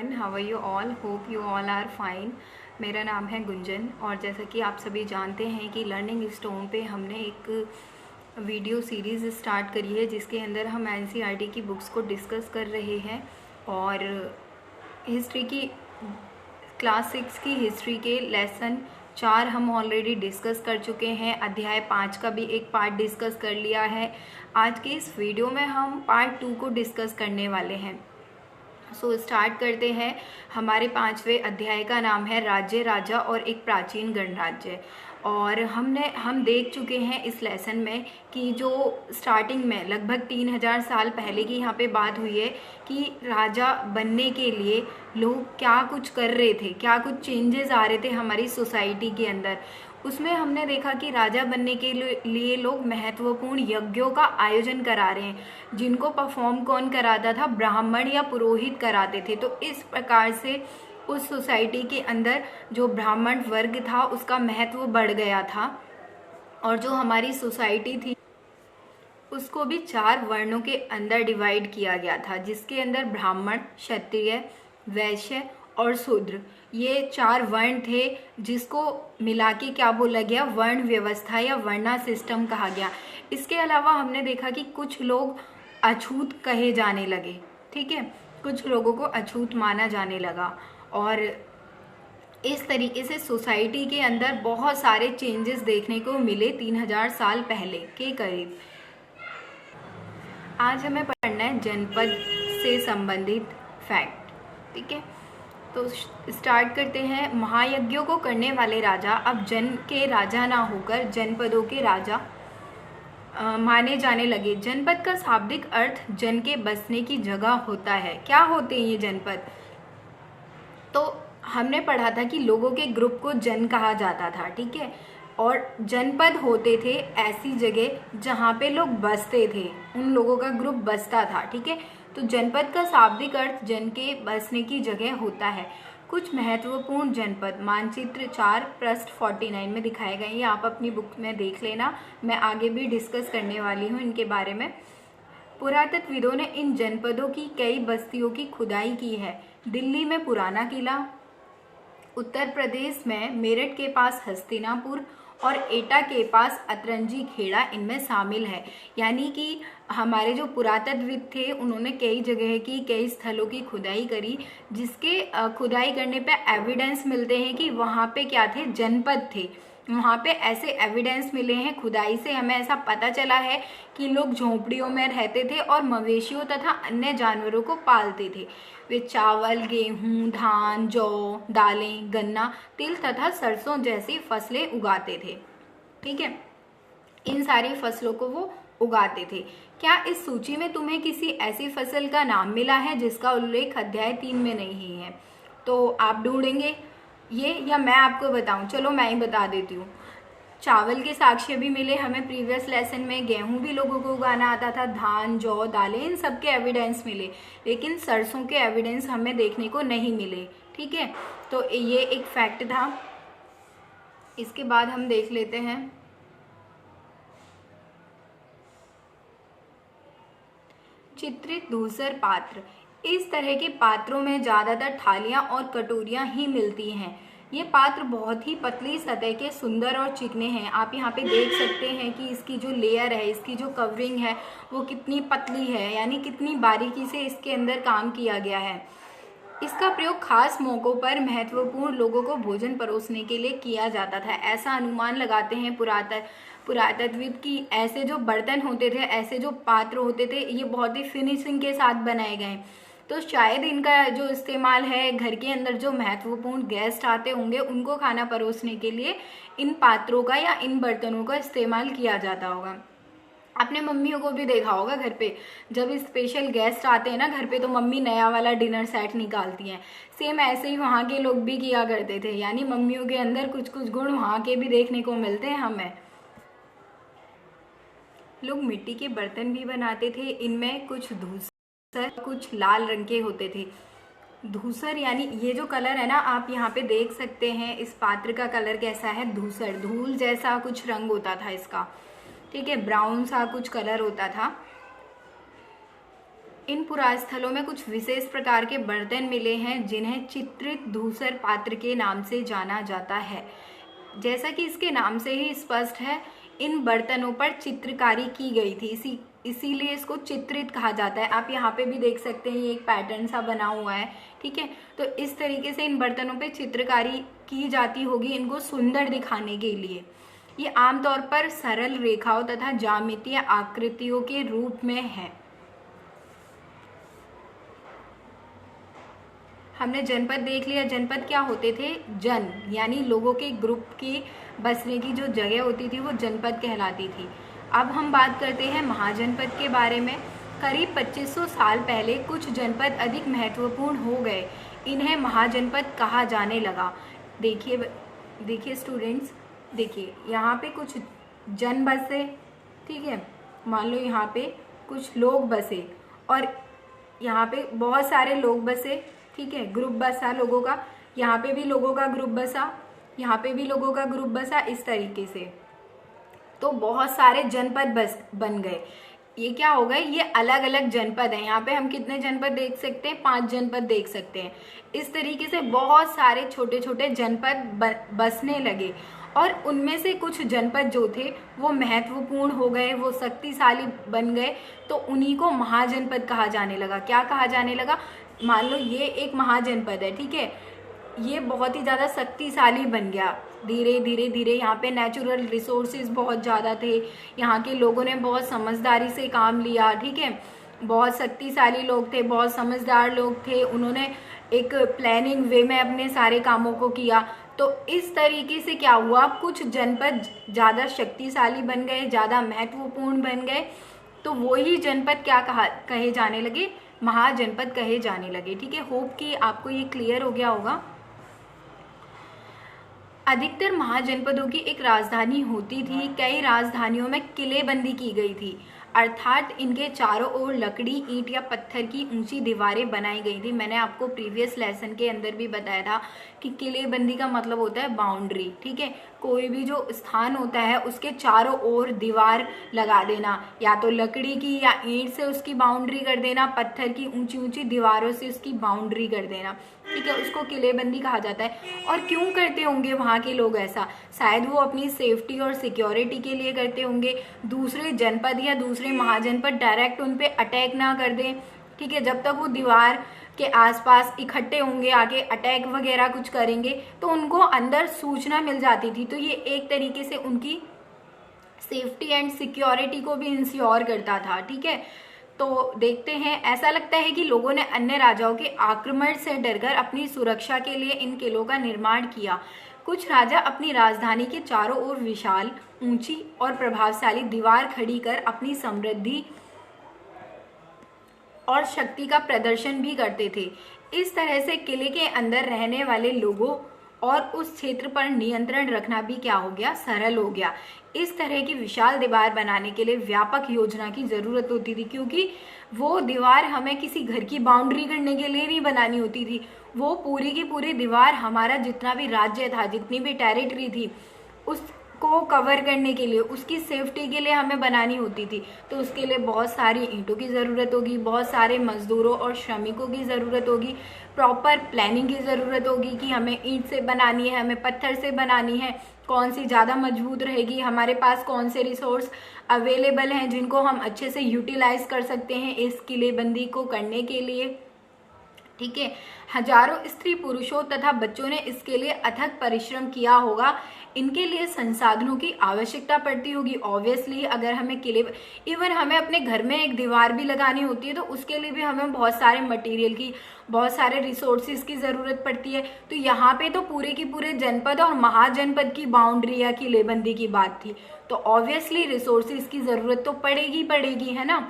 Everyone, how are you all? Hope you all are fine. मेरा नाम है गुंजन और जैसा कि आप सभी जानते हैं कि लर्निंग स्टोन पे हमने एक वीडियो सीरीज़ स्टार्ट करी है जिसके अंदर हम एनसीईआरटी की बुक्स को डिस्कस कर रहे हैं और हिस्ट्री की क्लास 6 की हिस्ट्री के लेसन 4 हम ऑलरेडी डिस्कस कर चुके हैं। अध्याय 5 का भी एक पार्ट डिस्कस कर लिया है। आज के इस वीडियो में हम पार्ट 2 को डिस्कस करने वाले हैं। स्टार्ट करते हैं। हमारे 5वें अध्याय का नाम है राज्य, राजा और एक प्राचीन गणराज्य। और हम देख चुके हैं इस लेसन में कि जो स्टार्टिंग में लगभग 3000 साल पहले की यहाँ पे बात हुई है कि राजा बनने के लिए लोग क्या कुछ कर रहे थे, क्या कुछ चेंजेस आ रहे थे हमारी सोसाइटी के अंदर। उसमें हमने देखा कि राजा बनने के लिए लोग महत्वपूर्ण यज्ञों का आयोजन करा रहे हैं, जिनको परफॉर्म कौन कराता था? ब्राह्मण या पुरोहित कराते थे। तो इस प्रकार से उस सोसाइटी के अंदर जो ब्राह्मण वर्ग था उसका महत्व बढ़ गया था और जो हमारी सोसाइटी थी उसको भी 4 वर्णों के अंदर डिवाइड किया गया था, जिसके अंदर ब्राह्मण, क्षत्रिय, वैश्य और शूद्र, ये 4 वर्ण थे, जिसको मिला के क्या बोला गया? वर्ण व्यवस्था या वर्णा सिस्टम कहा गया। इसके अलावा हमने देखा कि कुछ लोग अछूत कहे जाने लगे, ठीक है, कुछ लोगों को अछूत माना जाने लगा और इस तरीके से सोसाइटी के अंदर बहुत सारे चेंजेस देखने को मिले 3000 साल पहले के करीब। आज हमें पढ़ना है जनपद से संबंधित फैक्ट, ठीक है। तो स्टार्ट करते हैं। महायज्ञों को करने वाले राजा अब जन के राजा ना होकर जनपदों के राजा माने जाने लगे। जनपद का शाब्दिक अर्थ जन के बसने की जगह होता है। क्या होते हैं ये जनपद? तो हमने पढ़ा था कि लोगों के ग्रुप को जन कहा जाता था, ठीक है, और जनपद होते थे ऐसी जगह जहाँ पे लोग बसते थे, उन लोगों का ग्रुप बसता था, ठीक है। तो जनपद का शाब्दिक अर्थ जन के बसने की जगह होता है। कुछ महत्वपूर्ण जनपद मानचित्र 4 पृष्ठ 49 में दिखाए गए, ये आप अपनी बुक में देख लेना। मैं आगे भी डिस्कस करने वाली हूँ इनके बारे में। पुरातत्वविदों ने इन जनपदों की कई बस्तियों की खुदाई की है। दिल्ली में पुराना किला, उत्तर प्रदेश में मेरठ के पास हस्तिनापुर और एटा के पास अतरंजी खेड़ा इनमें शामिल है। यानी कि हमारे जो पुरातत्वविद थे उन्होंने कई जगह की, कई स्थलों की खुदाई करी, जिसके खुदाई करने पे एविडेंस मिलते हैं कि वहाँ पे क्या थे? जनपद थे। वहाँ पे ऐसे एविडेंस मिले हैं, खुदाई से हमें ऐसा पता चला है कि लोग झोंपड़ियों में रहते थे और मवेशियों तथा अन्य जानवरों को पालते थे। वे चावल, गेहूं, धान, जौ, दालें, गन्ना, तिल तथा सरसों जैसी फसलें उगाते थे, ठीक है। इन सारी फसलों को वो उगाते थे। क्या इस सूची में तुम्हें किसी ऐसी फसल का नाम मिला है जिसका उल्लेख अध्याय 3 में नहीं है? तो आप ढूंढेंगे ये या मैं आपको बताऊं? चलो मैं ही बता देती हूँ। चावल के साक्ष्य भी मिले हमें प्रीवियस लेसन में, गेहूं भी लोगों को उगाना आता था, धान, जौ, दालें, इन सब के एविडेंस मिले, लेकिन सरसों के एविडेंस हमें देखने को नहीं मिले, ठीक है। तो ये एक फैक्ट था। इसके बाद हम देख लेते हैं चित्रित धूसर पात्र। इस तरह के पात्रों में ज्यादातर थालियां और कटोरियां ही मिलती हैं। ये पात्र बहुत ही पतली सतह के, सुंदर और चिकने हैं। आप यहाँ पे देख सकते हैं कि इसकी जो लेयर है, इसकी जो कवरिंग है वो कितनी पतली है, यानी कितनी बारीकी से इसके अंदर काम किया गया है। इसका प्रयोग खास मौकों पर महत्वपूर्ण लोगों को भोजन परोसने के लिए किया जाता था। ऐसा अनुमान लगाते हैं पुरातत्वविद की ऐसे जो बर्तन होते थे, ऐसे जो पात्र होते थे, ये बहुत ही फिनिशिंग के साथ बनाए गए। तो शायद इनका जो इस्तेमाल है, घर के अंदर जो महत्वपूर्ण गेस्ट आते होंगे उनको खाना परोसने के लिए इन पात्रों का या इन बर्तनों का इस्तेमाल किया जाता होगा। आपने मम्मियों को भी देखा होगा घर पे जब स्पेशल गेस्ट आते हैं ना घर पे, तो मम्मी नया वाला डिनर सेट निकालती हैं। सेम ऐसे ही वहाँ के लोग भी किया करते थे, यानी मम्मियों के अंदर कुछ कुछ गुण वहाँ के भी देखने को मिलते हैं हमें। लोग मिट्टी के बर्तन भी बनाते थे। इनमें कुछ धूसर, कुछ लाल रंग के होते थे। धूसर यानी ये जो कलर है ना, आप यहाँ पे देख सकते हैं इस पात्र का कलर कैसा है? धूसर, धूल जैसा कुछ रंग होता था इसका, ठीक है, ब्राउन सा कुछ कलर होता था। इन पुरास्थलों में कुछ विशेष प्रकार के बर्तन मिले हैं जिन्हें चित्रित धूसर पात्र के नाम से जाना जाता है। जैसा कि इसके नाम से ही स्पष्ट है, इन बर्तनों पर चित्रकारी की गई थी, इसीलिए इसको चित्रित कहा जाता है। आप यहाँ पे भी देख सकते हैं, ये एक पैटर्न सा बना हुआ है, ठीक है। तो इस तरीके से इन बर्तनों पे चित्रकारी की जाती होगी इनको सुंदर दिखाने के लिए। ये आमतौर पर सरल रेखाओं तथा ज्यामितीय आकृतियों के रूप में है। हमने जनपद देख लिया। जनपद क्या होते थे? जन, यानी लोगों के ग्रुप की बसने की जो जगह होती थी वो जनपद कहलाती थी। अब हम बात करते हैं महाजनपद के बारे में। करीब 2500 साल पहले कुछ जनपद अधिक महत्वपूर्ण हो गए, इन्हें महाजनपद कहा जाने लगा। देखिए स्टूडेंट्स, देखिए यहाँ पे कुछ जन बसे, ठीक है। मान लो यहाँ पे कुछ लोग बसे और यहाँ पे बहुत सारे लोग बसे, ठीक है। ग्रुप बसा लोगों का, यहाँ पे भी लोगों का ग्रुप बसा, यहाँ पे भी लोगों का ग्रुप बसा, इस तरीके से। तो बहुत सारे जनपद बन गए। ये क्या हो गए? ये अलग अलग जनपद हैं। यहाँ पे हम कितने जनपद देख सकते हैं? 5 जनपद देख सकते हैं। इस तरीके से बहुत सारे छोटे छोटे जनपद बसने लगे और उनमें से कुछ जनपद जो थे वो महत्वपूर्ण हो गए, वो शक्तिशाली बन गए, तो उन्हीं को महाजनपद कहा जाने लगा। क्या कहा जाने लगा? मान लो ये एक महाजनपद है, ठीक है। ये बहुत ही ज़्यादा शक्तिशाली बन गया। धीरे धीरे यहाँ पे नेचुरल रिसोर्सेज बहुत ज़्यादा थे, यहाँ के लोगों ने बहुत समझदारी से काम लिया, ठीक है। बहुत शक्तिशाली लोग थे, बहुत समझदार लोग थे, उन्होंने एक प्लानिंग वे में अपने सारे कामों को किया। तो इस तरीके से क्या हुआ, कुछ जनपद ज़्यादा शक्तिशाली बन गए, ज़्यादा महत्वपूर्ण बन गए, तो वही जनपद क्या कहे जाने लगे? महाजनपद कहे जाने लगे, ठीक है। होप कि आपको ये क्लियर हो गया होगा। अधिकतर महाजनपदों की एक राजधानी होती थी। कई राजधानियों में किलेबंदी की गई थी, अर्थात इनके चारों ओर लकड़ी, ईंट या पत्थर की ऊंची दीवारें बनाई गई थी। मैंने आपको प्रीवियस लेसन के अंदर भी बताया था कि किलेबंदी का मतलब होता है बाउंड्री, ठीक है। कोई भी जो स्थान होता है उसके चारों ओर दीवार लगा देना, या तो लकड़ी की या ईंट से उसकी बाउंड्री कर देना, पत्थर की ऊंची ऊंची दीवारों से उसकी बाउंड्री कर देना, ठीक है। उसको किलेबंदी कहा जाता है। और क्यों करते होंगे वहाँ के लोग ऐसा? शायद वो अपनी सेफ्टी और सिक्योरिटी के लिए करते होंगे। दूसरे जनपद या दूसरे महाजनपद डायरेक्ट उन पे अटैक ना कर दें, ठीक है। जब तक वो दीवार के आसपास इकट्ठे होंगे, आगे अटैक वगैरह कुछ करेंगे, तो उनको अंदर सूचना मिल जाती थी। तो ये एक तरीके से उनकी सेफ्टी एंड सिक्योरिटी को भी इंश्योर करता था, ठीक है। तो देखते हैं, ऐसा लगता है कि लोगों ने अन्य राजाओं के आक्रमण से डरकर अपनी सुरक्षा के लिए इन किलों का निर्माण किया। कुछ राजा अपनी राजधानी के चारों ओर विशाल, ऊंची और प्रभावशाली दीवार खड़ी कर अपनी समृद्धि और शक्ति का प्रदर्शन भी करते थे। इस तरह से किले के अंदर रहने वाले लोगों और उस क्षेत्र पर नियंत्रण रखना भी क्या हो गया? सरल हो गया। इस तरह की विशाल दीवार बनाने के लिए व्यापक योजना की जरूरत होती थी, क्योंकि वो दीवार हमें किसी घर की बाउंड्री करने के लिए नहीं बनानी होती थी। वो पूरी की पूरी दीवार हमारा जितना भी राज्य था, जितनी भी टेरिटरी थी, उसको कवर करने के लिए, उसकी सेफ्टी के लिए हमें बनानी होती थी। तो उसके लिए बहुत सारी ईंटों की ज़रूरत होगी, बहुत सारे मजदूरों और श्रमिकों की ज़रूरत होगी, प्रॉपर प्लानिंग की ज़रूरत होगी कि हमें ईंट से बनानी है, हमें पत्थर से बनानी है, कौन सी ज़्यादा मजबूत रहेगी, हमारे पास कौन से रिसोर्स अवेलेबल हैं जिनको हम अच्छे से यूटिलाइज कर सकते हैं इस किलेबंदी को करने के लिए, ठीक है। हजारों स्त्री पुरुषों तथा बच्चों ने इसके लिए अथक परिश्रम किया होगा। इनके लिए संसाधनों की आवश्यकता पड़ती होगी ऑब्वियसली। अगर हमें किले, इवन हमें अपने घर में एक दीवार भी लगानी होती है तो उसके लिए भी हमें बहुत सारे मटेरियल की, बहुत सारे रिसोर्सेज की ज़रूरत पड़ती है। तो यहाँ पे तो पूरे की पूरे जनपद और महाजनपद की बाउंड्री या किलेबंदी की बात थी, तो ऑब्वियसली रिसोर्सेज की ज़रूरत तो पड़ेगी, है ना।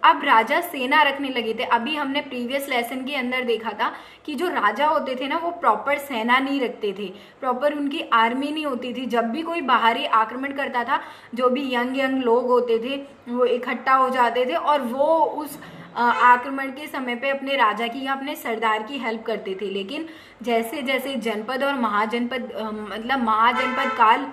अब राजा सेना रखने लगे थे। अभी हमने प्रीवियस लेसन के अंदर देखा था कि जो राजा होते थे ना, वो प्रॉपर सेना नहीं रखते थे, प्रॉपर उनकी आर्मी नहीं होती थी। जब भी कोई बाहरी आक्रमण करता था, जो भी यंग लोग होते थे वो इकट्ठा हो जाते थे और वो उस आक्रमण के समय पे अपने राजा की या अपने सरदार की हेल्प करते थे। लेकिन जैसे जैसे जनपद और महाजनपद मतलब महाजनपद काल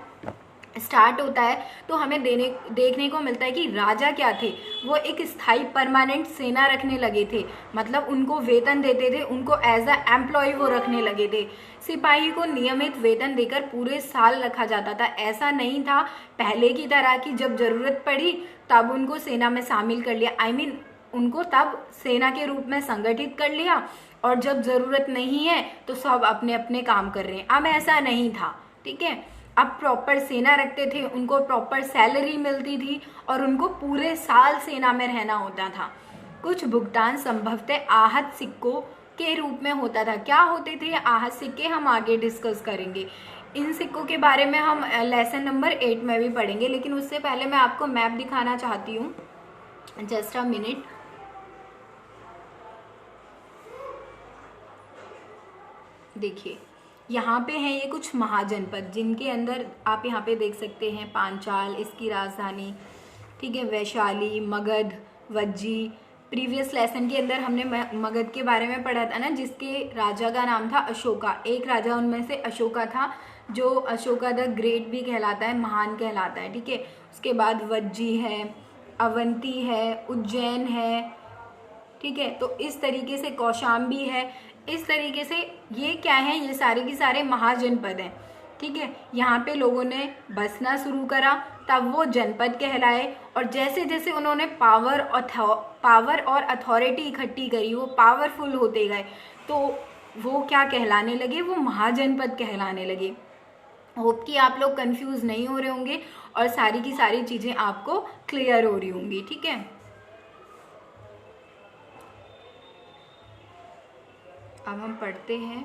स्टार्ट होता है तो हमें देखने को मिलता है कि राजा क्या थे, वो एक स्थायी परमानेंट सेना रखने लगे थे। मतलब उनको वेतन देते थे, उनको एज अ एम्प्लॉय वो रखने लगे थे। सिपाही को नियमित वेतन देकर पूरे साल रखा जाता था। ऐसा नहीं था पहले की तरह कि जब जरूरत पड़ी तब उनको सेना में शामिल कर लिया, आई मीन उनको तब सेना के रूप में संगठित कर लिया और जब जरूरत नहीं है तो सब अपने अपने काम कर रहे हैं। अब ऐसा नहीं था, ठीक है। अब प्रॉपर सेना रखते थे, उनको प्रॉपर सैलरी मिलती थी और उनको पूरे साल सेना में रहना होता था। कुछ भुगतान संभवतः आहत सिक्कों के रूप में होता था। क्या होते थे आहत सिक्के, हम आगे डिस्कस करेंगे। इन सिक्कों के बारे में हम लेसन नंबर 8 में भी पढ़ेंगे, लेकिन उससे पहले मैं आपको मैप दिखाना चाहती हूँ। Just a minute. देखिए यहाँ पे हैं ये कुछ महाजनपद, जिनके अंदर आप यहाँ पे देख सकते हैं पांचाल इसकी राजधानी, ठीक है, वैशाली, मगध, वज्जी। प्रीवियस लेसन के अंदर हमने मगध के बारे में पढ़ा था ना, जिसके राजा का नाम था अशोका। एक राजा उनमें से अशोका था, जो अशोका द ग्रेट भी कहलाता है, महान कहलाता है, ठीक है। उसके बाद वज्जी है, अवंती है, उज्जैन है, ठीक है। तो इस तरीके से कौशाम्बी है। इस तरीके से ये क्या है, ये सारे के सारे महाजनपद हैं, ठीक है। यहाँ पे लोगों ने बसना शुरू करा, तब वो जनपद कहलाए। और जैसे जैसे उन्होंने पावर और अथॉरिटी इकट्ठी करी, वो पावरफुल होते गए, तो वो क्या कहलाने लगे, वो महाजनपद कहलाने लगे। होप कि आप लोग कंफ्यूज नहीं हो रहे होंगे और सारी की सारी चीज़ें आपको क्लियर हो रही होंगी, ठीक है। अब हम पढ़ते हैं।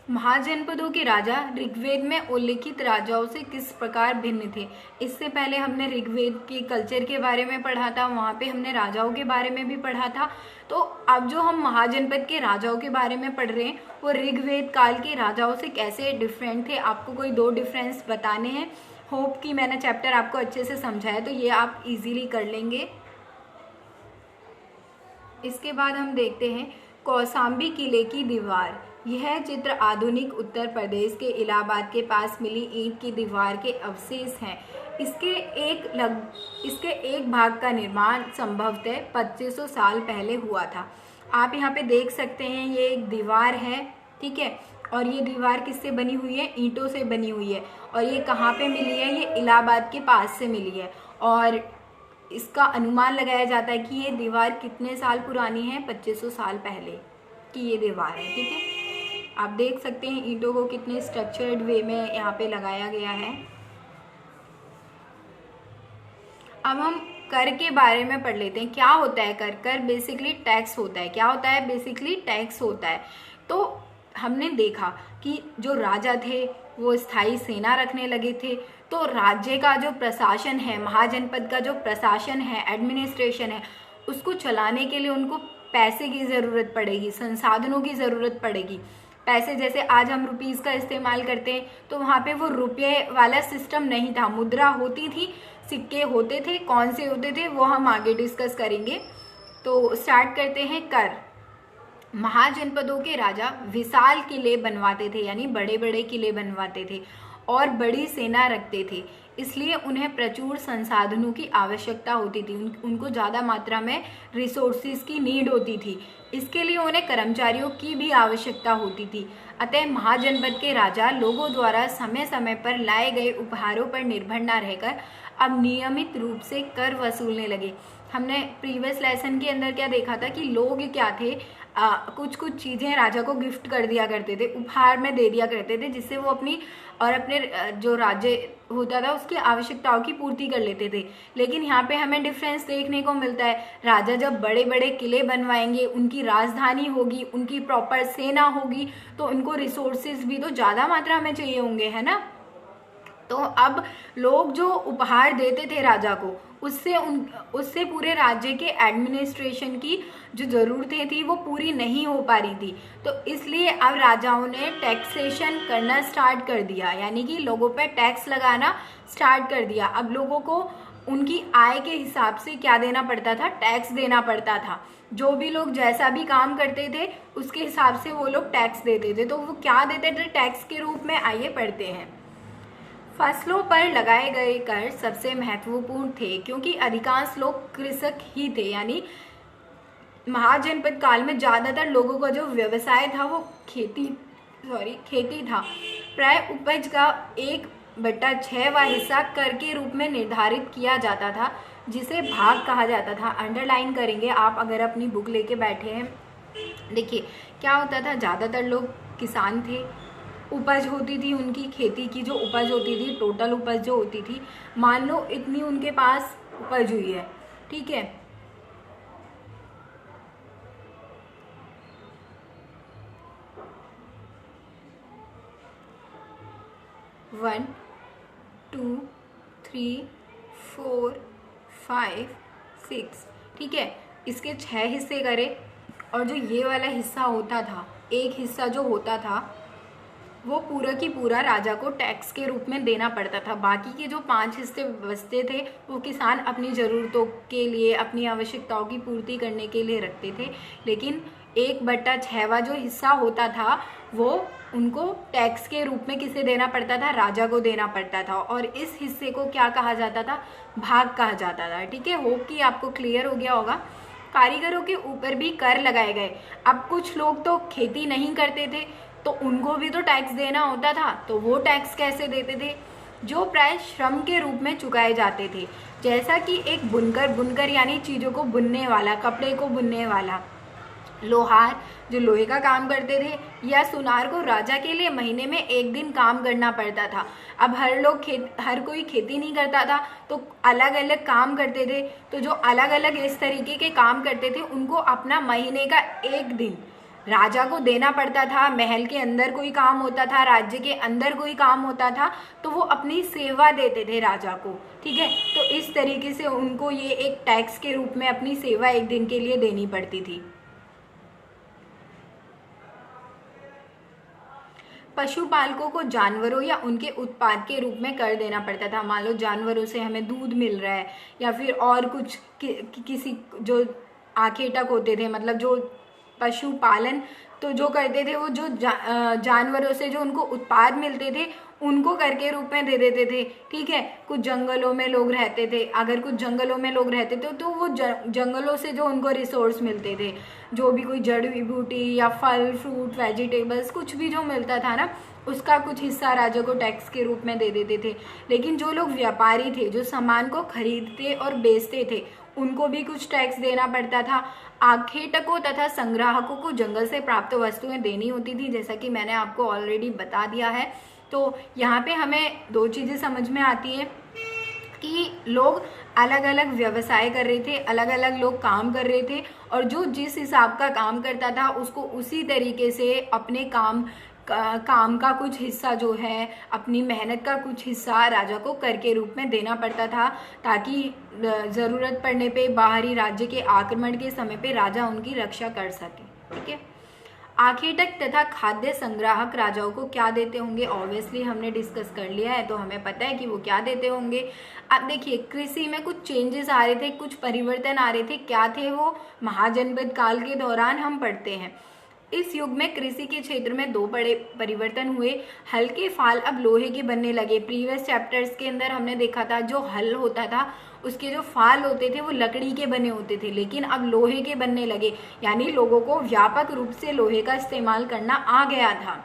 महाजनपदों के राजा ऋग्वेद में उल्लिखित राजाओं से किस प्रकार भिन्न थे। इससे पहले हमने ऋग्वेद के कल्चर के बारे में पढ़ा था, वहाँ पे हमने राजाओं के बारे में भी पढ़ा था। तो अब जो हम महाजनपद के राजाओं के बारे में पढ़ रहे हैं, वो ऋग्वेद काल के राजाओं से कैसे डिफरेंट थे। आपको कोई 2 डिफरेंस बताने हैं। होप कि मैंने चैप्टर आपको अच्छे से समझाया, तो ये आप इजीली कर लेंगे। इसके बाद हम देखते हैं कौशाम्बी किले की दीवार। यह चित्र आधुनिक उत्तर प्रदेश के इलाहाबाद के पास मिली ईंट की दीवार के अवशेष हैं। इसके एक भाग का निर्माण संभवतः 2500 साल पहले हुआ था। आप यहाँ पे देख सकते हैं, ये एक दीवार है, ठीक है। और ये दीवार किससे बनी हुई है, ईंटों से बनी हुई है। और ये कहाँ पे मिली है, ये इलाहाबाद के पास से मिली है। और इसका अनुमान लगाया जाता है कि ये दीवार कितने साल पुरानी है, 2500 साल पहले की ये दीवार है, ठीक है। आप देख सकते हैं ईंटों को कितने स्ट्रक्चर्ड वे में यहाँ पे लगाया गया है। अब हम कर के बारे में पढ़ लेते हैं। क्या होता है कर? कर बेसिकली टैक्स होता है। क्या होता है? बेसिकली टैक्स होता है। तो हमने देखा कि जो राजा थे वो स्थायी सेना रखने लगे थे, तो राज्य का जो प्रशासन है, महाजनपद का जो प्रशासन है, एडमिनिस्ट्रेशन है, उसको चलाने के लिए उनको पैसे की ज़रूरत पड़ेगी, संसाधनों की ज़रूरत पड़ेगी। पैसे जैसे आज हम रुपीज़ का इस्तेमाल करते हैं, तो वहाँ पे वो रुपये वाला सिस्टम नहीं था। मुद्रा होती थी, सिक्के होते थे। कौन से होते थे वो हम आगे डिस्कस करेंगे। तो स्टार्ट करते हैं। कर। महाजनपदों के राजा विशाल किले बनवाते थे, यानी बड़े बड़े किले बनवाते थे और बड़ी सेना रखते थे, इसलिए उन्हें प्रचुर संसाधनों की आवश्यकता होती थी। उनको ज़्यादा मात्रा में रिसोर्सेज की नीड होती थी। इसके लिए उन्हें कर्मचारियों की भी आवश्यकता होती थी। अतः महाजनपद के राजा लोगों द्वारा समय समय पर लाए गए उपहारों पर निर्भर न रहकर अब नियमित रूप से कर वसूलने लगे। हमने प्रीवियस लेसन के अंदर क्या देखा था कि लोग क्या थे, कुछ कुछ चीज़ें राजा को गिफ्ट कर दिया करते थे, उपहार में दे दिया करते थे, जिससे वो अपनी और अपने जो राज्य होता था उसकी आवश्यकताओं की पूर्ति कर लेते थे। लेकिन यहाँ पे हमें डिफरेंस देखने को मिलता है। राजा जब बड़े बड़े किले बनवाएंगे, उनकी राजधानी होगी, उनकी प्रॉपर सेना होगी, तो उनको रिसोर्सेज भी तो ज़्यादा मात्रा में चाहिए होंगे, है ना। तो अब लोग जो उपहार देते थे राजा को, उससे पूरे राज्य के एडमिनिस्ट्रेशन की जो ज़रूरतें थी वो पूरी नहीं हो पा रही थी। तो इसलिए अब राजाओं ने टैक्सेशन करना स्टार्ट कर दिया, यानी कि लोगों पर टैक्स लगाना स्टार्ट कर दिया। अब लोगों को उनकी आय के हिसाब से क्या देना पड़ता था, टैक्स देना पड़ता था। जो भी लोग जैसा भी काम करते थे उसके हिसाब से वो लोग टैक्स देते थे। तो वो क्या देते थे टैक्स के रूप में, आइए पढ़ते हैं। फसलों पर लगाए गए कर सबसे महत्वपूर्ण थे क्योंकि अधिकांश लोग कृषक ही थे, यानी महाजनपद काल में ज्यादातर लोगों का जो व्यवसाय था वो खेती था। प्राय उपज का 1/6वां हिस्सा कर के रूप में निर्धारित किया जाता था, जिसे भाग कहा जाता था। अंडरलाइन करेंगे आप अगर अपनी बुक लेके बैठे हैं। देखिए क्या होता था, ज्यादातर लोग किसान थे, उपज होती थी उनकी खेती की, जो उपज होती थी टोटल उपज जो होती थी, मान लो इतनी उनके पास उपज हुई है, ठीक है, 1 2 3 4 5 6, ठीक है, इसके 6 हिस्से करे और जो ये वाला हिस्सा होता था, एक हिस्सा जो होता था वो पूरा की पूरा राजा को टैक्स के रूप में देना पड़ता था। बाकी के जो 5 हिस्से बचते थे वो किसान अपनी ज़रूरतों के लिए, अपनी आवश्यकताओं की पूर्ति करने के लिए रखते थे, लेकिन 1/6वां जो हिस्सा होता था वो उनको टैक्स के रूप में किसे देना पड़ता था, राजा को देना पड़ता था। और इस हिस्से को क्या कहा जाता था, भाग कहा जाता था। ठीक है, होप कि आपको क्लियर हो गया होगा। कारीगरों के ऊपर भी कर लगाए गए। अब कुछ लोग तो खेती नहीं करते थे तो उनको भी तो टैक्स देना होता था, तो वो टैक्स कैसे देते थे, जो प्राय श्रम के रूप में चुकाए जाते थे। जैसा कि एक बुनकर यानी चीज़ों को बुनने वाला, कपड़े को बुनने वाला, लोहार जो लोहे का काम करते थे, या सुनार को राजा के लिए महीने में 1 दिन काम करना पड़ता था। अब हर कोई खेती नहीं करता था तो अलग अलग काम करते थे, तो जो अलग अलग इस तरीके के काम करते थे उनको अपना महीने का 1 दिन राजा को देना पड़ता था। महल के अंदर कोई काम होता था, राज्य के अंदर कोई काम होता था, तो वो अपनी सेवा देते थे राजा को। ठीक है, तो इस तरीके से उनको ये एक टैक्स के रूप में अपनी सेवा 1 दिन के लिए देनी पड़ती थी। पशुपालकों को जानवरों या उनके उत्पाद के रूप में कर देना पड़ता था। मान लो जानवरों से हमें दूध मिल रहा है या फिर और कुछ किसी जो आखेटक होते थे, मतलब जो पशुपालन तो जो करते थे वो जो जानवरों से जो उनको उत्पाद मिलते थे उनको कर के रूप में दे देते थे। ठीक है, कुछ जंगलों में लोग रहते थे, अगर कुछ जंगलों में लोग रहते थे तो वो जंगलों से जो उनको रिसोर्स मिलते थे, जो भी कोई जड़ी बूटी या फल फ्रूट वेजिटेबल्स कुछ भी जो मिलता था ना, उसका कुछ हिस्सा राजा को टैक्स के रूप में दे देते थे। लेकिन जो लोग व्यापारी थे, जो सामान को खरीदते और बेचते थे, उनको भी कुछ टैक्स देना पड़ता था। आखेटकों तथा संग्राहकों को जंगल से प्राप्त वस्तुएं देनी होती थी, जैसा कि मैंने आपको ऑलरेडी बता दिया है। तो यहाँ पे हमें 2 चीज़ें समझ में आती है कि लोग अलग अलग व्यवसाय कर रहे थे, अलग अलग लोग काम कर रहे थे, और जो जिस हिसाब का काम करता था उसको उसी तरीके से अपने काम का कुछ हिस्सा जो है, अपनी मेहनत का कुछ हिस्सा राजा को कर के रूप में देना पड़ता था, ताकि ज़रूरत पड़ने पे बाहरी राज्य के आक्रमण के समय पे राजा उनकी रक्षा कर सके। ठीक है, आखेटक तथा खाद्य संग्राहक राजाओं को क्या देते होंगे, ऑब्वियसली हमने डिस्कस कर लिया है, तो हमें पता है कि वो क्या देते होंगे। अब देखिए, कृषि में कुछ चेंजेस आ रहे थे, कुछ परिवर्तन आ रहे थे। क्या थे वो, महाजनपद काल के दौरान हम पढ़ते हैं। इस युग में कृषि के क्षेत्र में 2 बड़े परिवर्तन हुए। हल के फाल अब लोहे के बनने लगे। प्रीवियस चैप्टर्स के अंदर हमने देखा था जो हल होता था उसके जो फाल होते थे वो लकड़ी के बने होते थे, लेकिन अब लोहे के बनने लगे, यानी लोगों को व्यापक रूप से लोहे का इस्तेमाल करना आ गया था।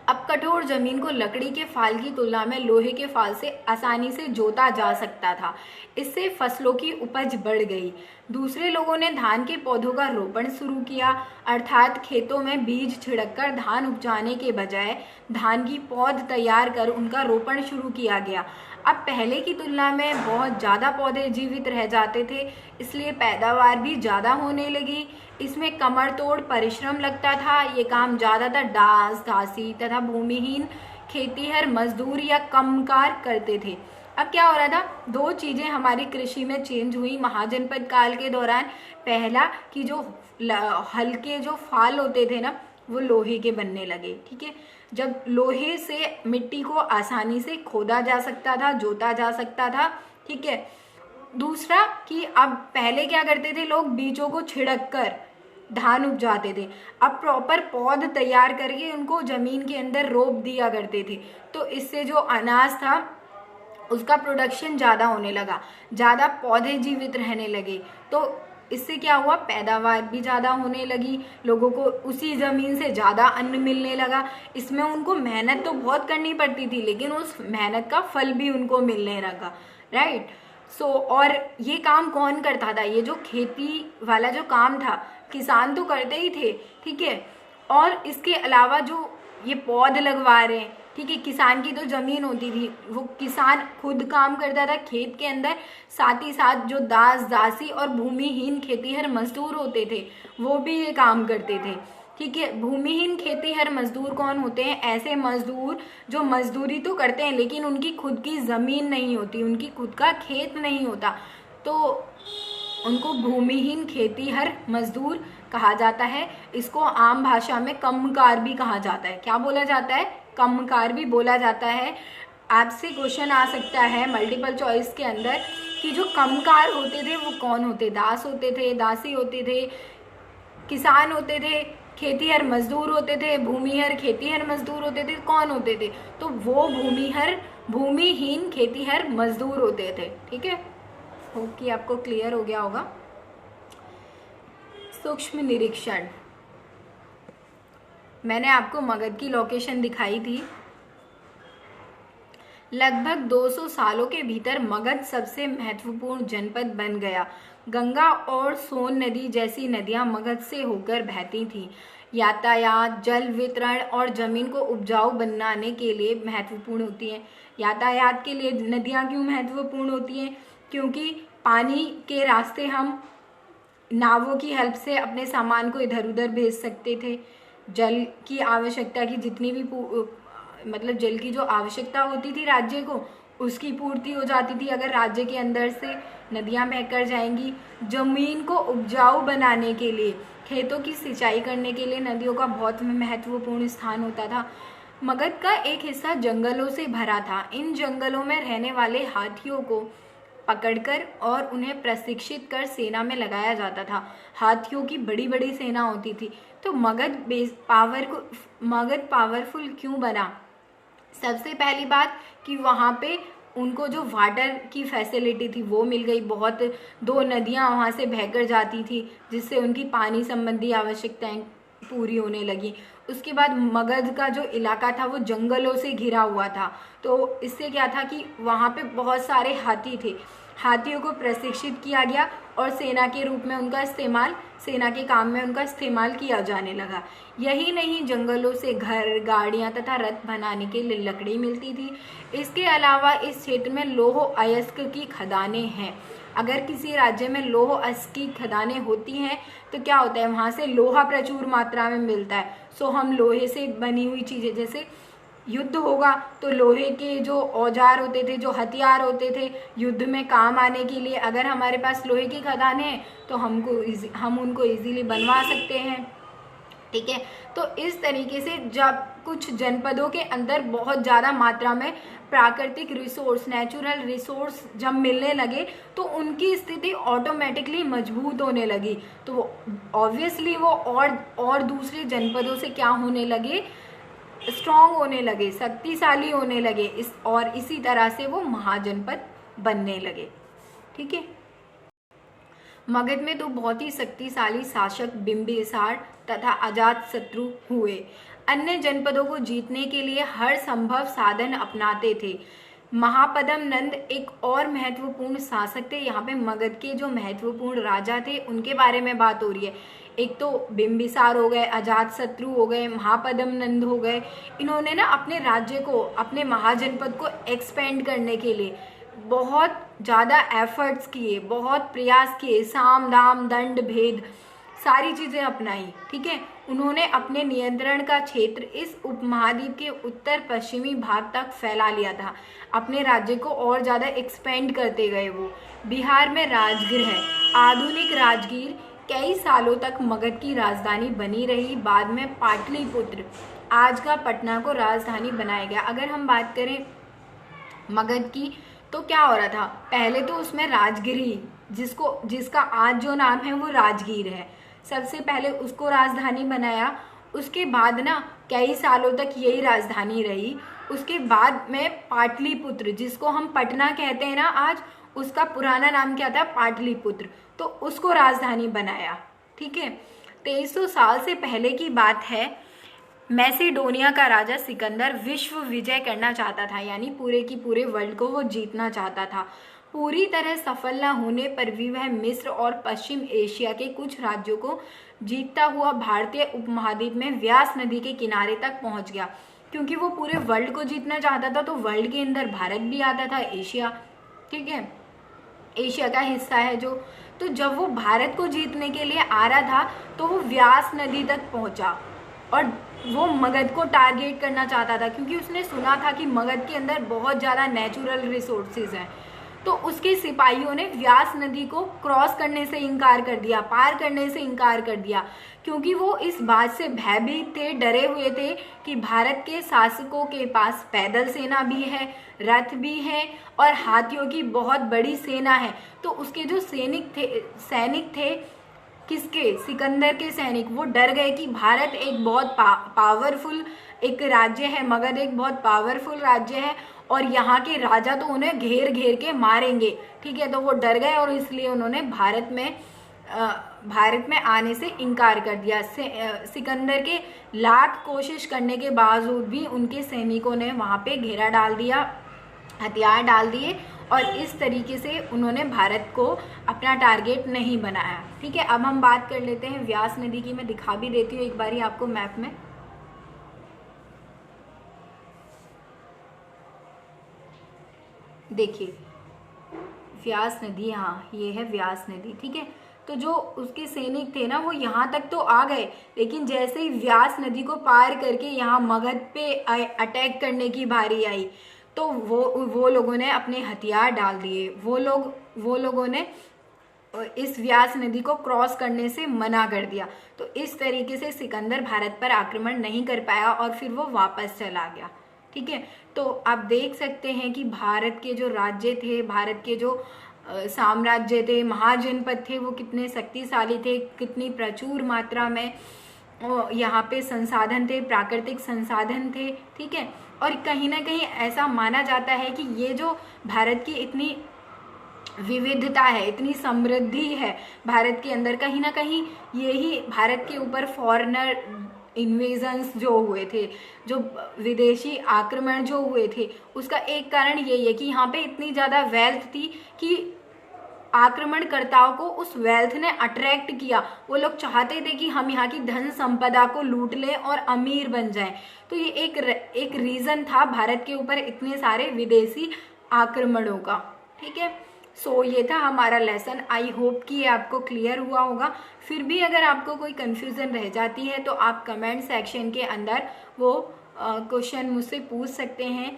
अब कठोर जमीन को लकड़ी के फाल की तुलना में लोहे के फाल से आसानी से जोता जा सकता था। इससे फसलों की उपज बढ़ गई। दूसरे लोगों ने धान के पौधों का रोपण शुरू किया, अर्थात खेतों में बीज छिड़ककर धान उपजाने के बजाय धान की पौध तैयार कर उनका रोपण शुरू किया गया। अब पहले की तुलना में बहुत ज़्यादा पौधे जीवित रह जाते थे, इसलिए पैदावार भी ज़्यादा होने लगी। इसमें कमर तोड़ परिश्रम लगता था। ये काम ज़्यादातर दास दासी तथा भूमिहीन खेतीहर मजदूर या कमकार करते थे। अब क्या हो रहा था, 2 चीज़ें हमारी कृषि में चेंज हुई महाजनपद काल के दौरान। पहला कि जो हल्के जो फाल होते थे ना वो लोहे के बनने लगे। ठीक है, जब लोहे से मिट्टी को आसानी से खोदा जा सकता था, जोता जा सकता था। ठीक ठीक है। दूसरा कि अब पहले क्या करते थे लोग, बीजों को छिड़क कर धान उपजाते थे, अब प्रॉपर पौध तैयार करके उनको जमीन के अंदर रोप दिया करते थे। तो इससे जो अनाज था उसका प्रोडक्शन ज़्यादा होने लगा, ज़्यादा पौधे जीवित रहने लगे, तो इससे क्या हुआ, पैदावार भी ज़्यादा होने लगी, लोगों को उसी ज़मीन से ज़्यादा अन्न मिलने लगा। इसमें उनको मेहनत तो बहुत करनी पड़ती थी, लेकिन उस मेहनत का फल भी उनको मिलने लगा, राइट। और ये काम कौन करता था, ये जो खेती वाला जो काम था किसान तो करते ही थे, ठीक है। और इसके अलावा जो ये पौध लगवा रहे हैं, ठीक है, किसान की तो जमीन होती थी, वो किसान खुद काम करता था खेत के अंदर, साथ ही साथ जो दास दासी और भूमिहीन खेतीहर मजदूर होते थे वो भी ये काम करते थे, ठीक है। भूमिहीन खेतीहर मजदूर कौन होते हैं, ऐसे मजदूर जो मजदूरी तो करते हैं लेकिन उनकी खुद की जमीन नहीं होती, उनकी खुद का खेत नहीं होता, तो उनको भूमिहीन खेतीहर मजदूर कहा जाता है। इसको आम भाषा में कम्मकार भी कहा जाता है। क्या बोला जाता है, कम्मकार भी बोला जाता है। आपसे क्वेश्चन आ सकता है मल्टीपल चॉइस के अंदर कि जो कम्मकार होते थे वो कौन होते, दास होते थे, दासी होते थे, किसान होते थे, खेतीहर मजदूर होते थे, भूमिहर खेतीहर मजदूर होते थे, कौन होते थे, तो वो भूमिहीन खेतीहर मजदूर होते थे, ठीक है। होप कि आपको क्लियर हो गया होगा। सूक्ष्म निरीक्षण, मैंने आपको मगध की लोकेशन दिखाई थी। लगभग 200 सालों के भीतर मगध सबसे महत्वपूर्ण जनपद बन गया। गंगा और सोन नदी जैसी नदियां मगध से होकर बहती थीं। यातायात, जल वितरण और जमीन को उपजाऊ बनाने के लिए महत्वपूर्ण होती हैं। यातायात के लिए नदियां क्यों महत्वपूर्ण होती हैं, क्योंकि पानी के रास्ते हम नावों की हेल्प से अपने सामान को इधर उधर भेज सकते थे। जल की आवश्यकता की जितनी भी मतलब जल की जो आवश्यकता होती थी राज्य को, उसकी पूर्ति हो जाती थी अगर राज्य के अंदर से नदियां बहकर जाएंगी। जमीन को उपजाऊ बनाने के लिए, खेतों की सिंचाई करने के लिए नदियों का बहुत महत्वपूर्ण स्थान होता था। मगध का एक हिस्सा जंगलों से भरा था। इन जंगलों में रहने वाले हाथियों को पकड़कर और उन्हें प्रशिक्षित कर सेना में लगाया जाता था। हाथियों की बड़ी बड़ी सेना होती थी। तो मगध पावरफुल क्यों बना? सबसे पहली बात कि वहाँ पे उनको जो वाटर की फैसिलिटी थी वो मिल गई। बहुत 2 नदियाँ वहाँ से बहकर जाती थी जिससे उनकी पानी संबंधी आवश्यकताएं पूरी होने लगी। उसके बाद मगध का जो इलाका था वो जंगलों से घिरा हुआ था, तो इससे क्या था कि वहाँ पे बहुत सारे हाथी थे। हाथियों को प्रशिक्षित किया गया और सेना के रूप में उनका इस्तेमाल, सेना के काम में उनका इस्तेमाल किया जाने लगा। यही नहीं, जंगलों से घर, गाड़ियाँ तथा रथ बनाने के लिए लकड़ी मिलती थी। इसके अलावा इस क्षेत्र में लौह अयस्क की खदानें हैं। अगर किसी राज्य में लौह अयस्क की खदानें होती हैं तो क्या होता है, वहाँ से लोहा प्रचुर मात्रा में मिलता है। सो हम लोहे से बनी हुई चीज़ें, जैसे युद्ध होगा तो लोहे के जो औजार होते थे, जो हथियार होते थे युद्ध में काम आने के लिए, अगर हमारे पास लोहे की खदानें हैं तो हम उनको इजीली बनवा सकते हैं, ठीक है। तो इस तरीके से जब कुछ जनपदों के अंदर बहुत ज़्यादा मात्रा में प्राकृतिक रिसोर्स, नेचुरल रिसोर्स जब मिलने लगे तो उनकी स्थिति ऑटोमेटिकली मजबूत होने लगी। तो ऑब्वियसली वो और दूसरे जनपदों से क्या होने लगे, स्ट्रॉन्ग होने लगे, शक्तिशाली होने लगे, और इसी तरह से वो महाजनपद बनने लगे, ठीक है। मगध में तो बहुत ही शक्तिशाली शासक बिंबिसार तथा अजातशत्रु हुए। अन्य जनपदों को जीतने के लिए हर संभव साधन अपनाते थे। महापद्म नंद एक और महत्वपूर्ण शासक थे। यहाँ पे मगध के जो महत्वपूर्ण राजा थे उनके बारे में बात हो रही है। एक तो बिंबिसार हो गए, अजातशत्रु हो गए, महापद्म नंद हो गए। इन्होंने ना अपने राज्य को, अपने महाजनपद को एक्सपेंड करने के लिए बहुत ज़्यादा एफर्ट्स किए, बहुत प्रयास किए, साम दाम दंड भेद सारी चीज़ें अपनाई, ठीक है। उन्होंने अपने नियंत्रण का क्षेत्र इस उपमहाद्वीप के उत्तर पश्चिमी भाग तक फैला लिया था। अपने राज्य को और ज़्यादा एक्सपेंड करते गए वो। बिहार में राजगीर है। आधुनिक राजगीर कई सालों तक मगध की राजधानी बनी रही। बाद में पाटलिपुत्र, आज का पटना, को राजधानी बनाया गया। अगर हम बात करें मगध की तो क्या हो रहा था, पहले तो उसमें राजगिरी, जिसका आज जो नाम है वो राजगीर है, सबसे पहले उसको राजधानी बनाया। उसके बाद ना कई सालों तक यही राजधानी रही। उसके बाद में पाटलिपुत्र, जिसको हम पटना कहते हैं ना आज, उसका पुराना नाम क्या था, पाटलिपुत्र, तो उसको राजधानी बनाया। ठीक है, 2300 साल से पहले की बात है। मैसेडोनिया का राजा सिकंदर विश्व विजय करना चाहता था, यानी पूरे की पूरे वर्ल्ड को वो जीतना चाहता था। पूरी तरह सफल न होने पर भी वह मिस्र और पश्चिम एशिया के कुछ राज्यों को जीतता हुआ भारतीय उपमहाद्वीप में व्यास नदी के किनारे तक पहुंच गया। क्योंकि वो पूरे वर्ल्ड को जीतना चाहता था तो वर्ल्ड के अंदर भारत भी आता था, एशिया, ठीक है, एशिया का हिस्सा है जो। तो जब वो भारत को जीतने के लिए आ रहा था तो वो व्यास नदी तक पहुंचा और वो मगध को टारगेट करना चाहता था, क्योंकि उसने सुना था कि मगध के अंदर बहुत ज़्यादा नेचुरल रिसोर्सेज हैं। तो उसके सिपाहियों ने व्यास नदी को क्रॉस करने से इनकार कर दिया, पार करने से इनकार कर दिया, क्योंकि वो इस बात से भयभीत थे, डरे हुए थे कि भारत के शासकों के पास पैदल सेना भी है, रथ भी है और हाथियों की बहुत बड़ी सेना है। तो उसके जो सैनिक थे किसके, सिकंदर के सैनिक, वो डर गए कि भारत एक बहुत पावरफुल एक राज्य है, मगध एक बहुत पावरफुल राज्य है और यहाँ के राजा तो उन्हें घेर घेर के मारेंगे। ठीक है, तो वो डर गए और इसलिए उन्होंने भारत में आने से इनकार कर दिया। सिकंदर के लाख कोशिश करने के बावजूद भी उनके सैनिकों ने वहाँ पे घेरा डाल दिया, हथियार डाल दिए और इस तरीके से उन्होंने भारत को अपना टारगेट नहीं बनाया। ठीक है, अब हम बात कर लेते हैं व्यास नदी की। मैं दिखा भी देती हूँ एक बारी आपको मैप में। देखिए व्यास नदी, हाँ ये है व्यास नदी। ठीक है, तो जो उसके सैनिक थे ना वो यहाँ तक तो आ गए, लेकिन जैसे ही व्यास नदी को पार करके यहाँ मगध पे अटैक करने की बारी आई तो वो लोगों ने अपने हथियार डाल दिए। वो लोगों ने इस व्यास नदी को क्रॉस करने से मना कर दिया। तो इस तरीके से सिकंदर भारत पर आक्रमण नहीं कर पाया और फिर वो वापस चला गया। ठीक है, तो आप देख सकते हैं कि भारत के जो राज्य थे, भारत के जो साम्राज्य थे, महाजनपद थे, वो कितने शक्तिशाली थे, कितनी प्रचुर मात्रा में यहाँ पे संसाधन थे, प्राकृतिक संसाधन थे। ठीक है, और कहीं ना कहीं ऐसा माना जाता है कि ये जो भारत की इतनी विविधता है, इतनी समृद्धि है भारत के अंदर, कहीं ना कहीं यही भारत के ऊपर फॉरेनर इन्वेजन्स जो हुए थे, जो विदेशी आक्रमण जो हुए थे, उसका एक कारण यही है कि यहाँ पे इतनी ज़्यादा वेल्थ थी कि आक्रमणकर्ताओं को उस वेल्थ ने अट्रैक्ट किया। वो लोग चाहते थे कि हम यहाँ की धन संपदा को लूट लें और अमीर बन जाएं। तो ये एक रीज़न था भारत के ऊपर इतने सारे विदेशी आक्रमणों का। ठीक है, सो ये था हमारा लेसन। आई होप कि ये आपको क्लियर हुआ होगा। फिर भी अगर आपको कोई कन्फ्यूज़न रह जाती है तो आप कमेंट सेक्शन के अंदर वो क्वेश्चन मुझसे पूछ सकते हैं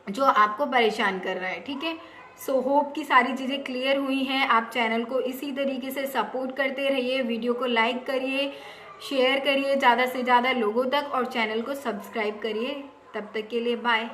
जो आपको परेशान कर रहा है। ठीक है, सो होप कि सारी चीज़ें क्लियर हुई हैं। आप चैनल को इसी तरीके से सपोर्ट करते रहिए, वीडियो को लाइक करिए, शेयर करिए ज़्यादा से ज़्यादा लोगों तक और चैनल को सब्सक्राइब करिए। तब तक के लिए बाय।